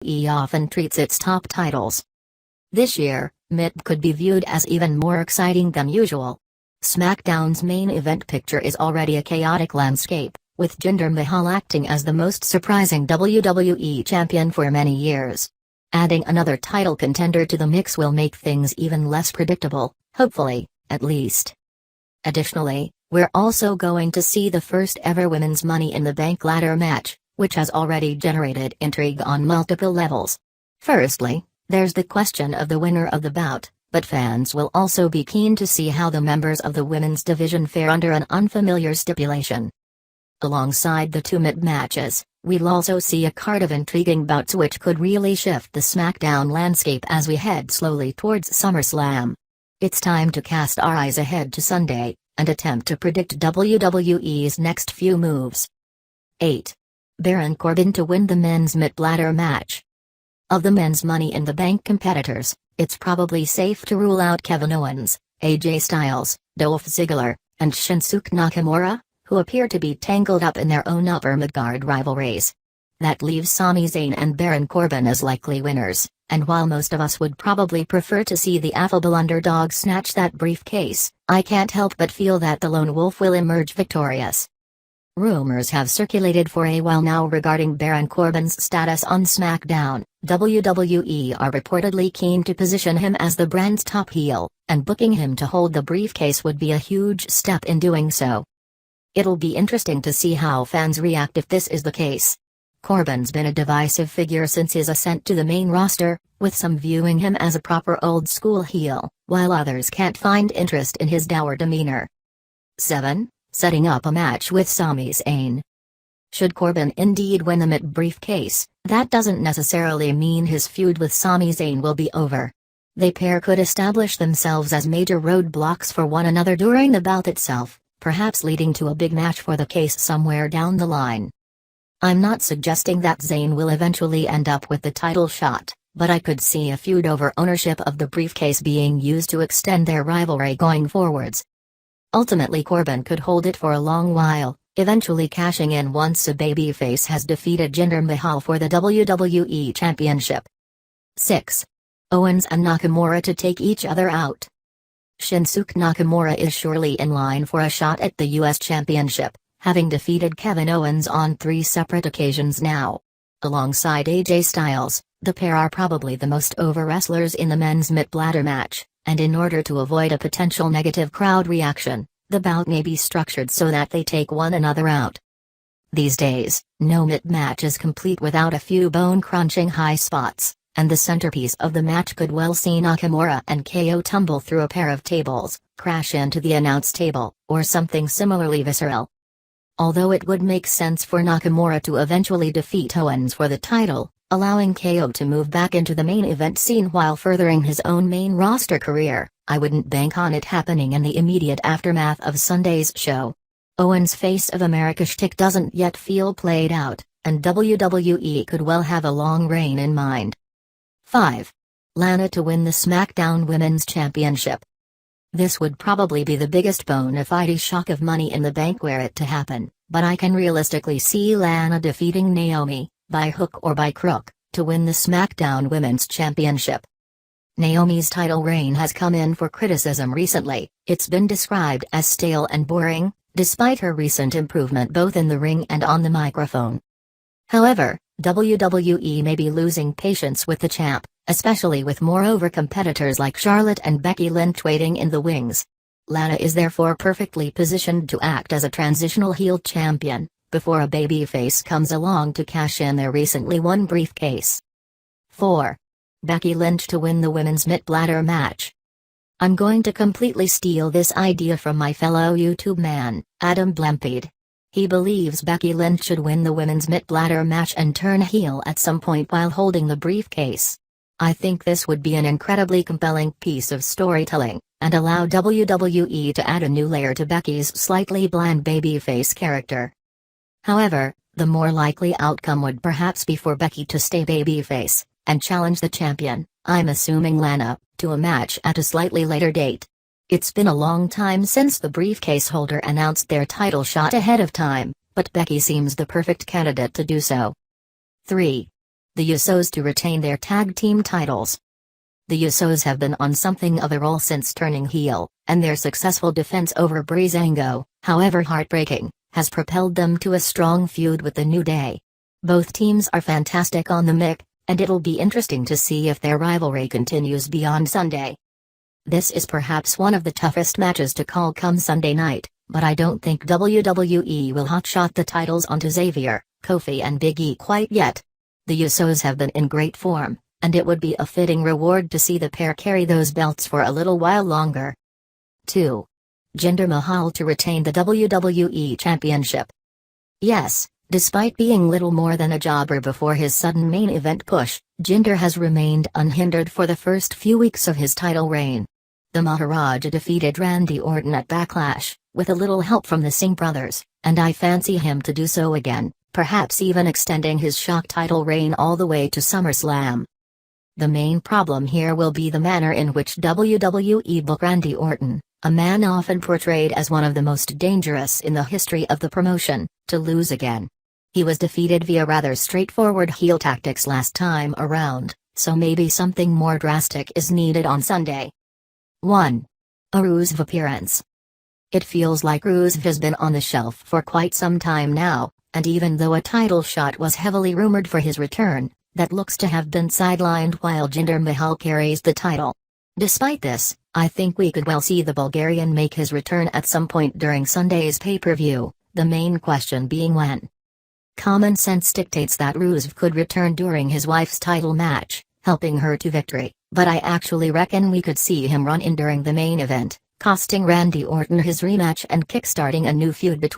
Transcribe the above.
often treats its top titles. This year, it could be viewed as even more exciting than usual. SmackDown's main event picture is already a chaotic landscape, with Jinder Mahal acting as the most surprising WWE champion for many years. Adding another title contender to the mix will make things even less predictable, hopefully, at least. Additionally, we're also going to see the first ever women's Money in the Bank ladder match, which has already generated intrigue on multiple levels. Firstly, there's the question of the winner of the bout, but fans will also be keen to see how the members of the women's division fare under an unfamiliar stipulation. Alongside the two matches, we'll also see a card of intriguing bouts which could really shift the SmackDown landscape as we head slowly towards SummerSlam. It's time to cast our eyes ahead to Sunday, and attempt to predict WWE's next few moves. 8. Baron Corbin to win the men's ladder match. Of the men's Money in the Bank competitors, it's probably safe to rule out Kevin Owens, AJ Styles, Dolph Ziggler, and Shinsuke Nakamura, who appear to be tangled up in their own upper midcard rivalries. That leaves Sami Zayn and Baron Corbin as likely winners, and while most of us would probably prefer to see the affable underdog snatch that briefcase, I can't help but feel that the lone wolf will emerge victorious. Rumors have circulated for a while now regarding Baron Corbin's status on SmackDown. WWE are reportedly keen to position him as the brand's top heel, and booking him to hold the briefcase would be a huge step in doing so. It'll be interesting to see how fans react if this is the case. Corbin's been a divisive figure since his ascent to the main roster, with some viewing him as a proper old-school heel, while others can't find interest in his dour demeanor. 7. Setting up a match with Sami Zayn. Should Corbin indeed win the briefcase, that doesn't necessarily mean his feud with Sami Zayn will be over. The pair could establish themselves as major roadblocks for one another during the bout itself, perhaps leading to a big match for the case somewhere down the line. I'm not suggesting that Zayn will eventually end up with the title shot, but I could see a feud over ownership of the briefcase being used to extend their rivalry going forwards. Ultimately Corbin could hold it for a long while, eventually cashing in once a babyface has defeated Jinder Mahal for the WWE Championship. 6. Owens and Nakamura to take each other out. Shinsuke Nakamura is surely in line for a shot at the US Championship, having defeated Kevin Owens on 3 separate occasions now. Alongside AJ Styles, the pair are probably the most over wrestlers in the men's ladder match, and in order to avoid a potential negative crowd reaction, the bout may be structured so that they take one another out. These days, no match is complete without a few bone-crunching high spots, and the centerpiece of the match could well see Nakamura and KO tumble through a pair of tables, crash into the announce table, or something similarly visceral. Although it would make sense for Nakamura to eventually defeat Owens for the title, allowing KO to move back into the main event scene while furthering his own main roster career, I wouldn't bank on it happening in the immediate aftermath of Sunday's show. Owens' Face of America shtick doesn't yet feel played out, and WWE could well have a long reign in mind. 5. Lana to win the SmackDown Women's Championship. This would probably be the biggest bona fide shock of Money in the Bank were it to happen, but I can realistically see Lana defeating Naomi, by hook or by crook, to win the SmackDown Women's Championship. Naomi's title reign has come in for criticism recently. It's been described as stale and boring, despite her recent improvement both in the ring and on the microphone. However, WWE may be losing patience with the champ, especially with moreover competitors like Charlotte and Becky Lynch waiting in the wings. Lana is therefore perfectly positioned to act as a transitional heel champion, before a babyface comes along to cash in their recently won briefcase. 4. Becky Lynch to win the women's ladder match. I'm going to completely steal this idea from my fellow YouTube man, Adam Blempede. He believes Becky Lynch should win the women's ladder match and turn heel at some point while holding the briefcase. I think this would be an incredibly compelling piece of storytelling, and allow WWE to add a new layer to Becky's slightly bland babyface character. However, the more likely outcome would perhaps be for Becky to stay babyface, and challenge the champion, I'm assuming Lana, to a match at a slightly later date. It's been a long time since the briefcase holder announced their title shot ahead of time, but Becky seems the perfect candidate to do so. 3. the Usos to retain their tag team titles. The Usos have been on something of a roll since turning heel, and their successful defense over Breezango, however heartbreaking, has propelled them to a strong feud with the New Day. Both teams are fantastic on the mic, and it'll be interesting to see if their rivalry continues beyond Sunday. This is perhaps one of the toughest matches to call come Sunday night, but I don't think WWE will hotshot the titles onto Xavier, Kofi and Big E quite yet. The Usos have been in great form, and it would be a fitting reward to see the pair carry those belts for a little while longer. 2. Jinder Mahal to retain the WWE Championship. Yes, despite being little more than a jobber before his sudden main event push, Jinder has remained unhindered for the first few weeks of his title reign. The Maharaja defeated Randy Orton at Backlash, with a little help from the Singh brothers, and I fancy him to do so again, perhaps even extending his shock title reign all the way to SummerSlam. The main problem here will be the manner in which WWE book Randy Orton, a man often portrayed as one of the most dangerous in the history of the promotion, to lose again. He was defeated via rather straightforward heel tactics last time around, so maybe something more drastic is needed on Sunday. 1. A Rusev appearance. It feels like Rusev has been on the shelf for quite some time now, and even though a title shot was heavily rumored for his return, that looks to have been sidelined while Jinder Mahal carries the title. Despite this, I think we could well see the Bulgarian make his return at some point during Sunday's pay-per-view, the main question being when. Common sense dictates that Rusev could return during his wife's title match, helping her to victory, but I actually reckon we could see him run in during the main event, costing Randy Orton his rematch and kickstarting a new feud between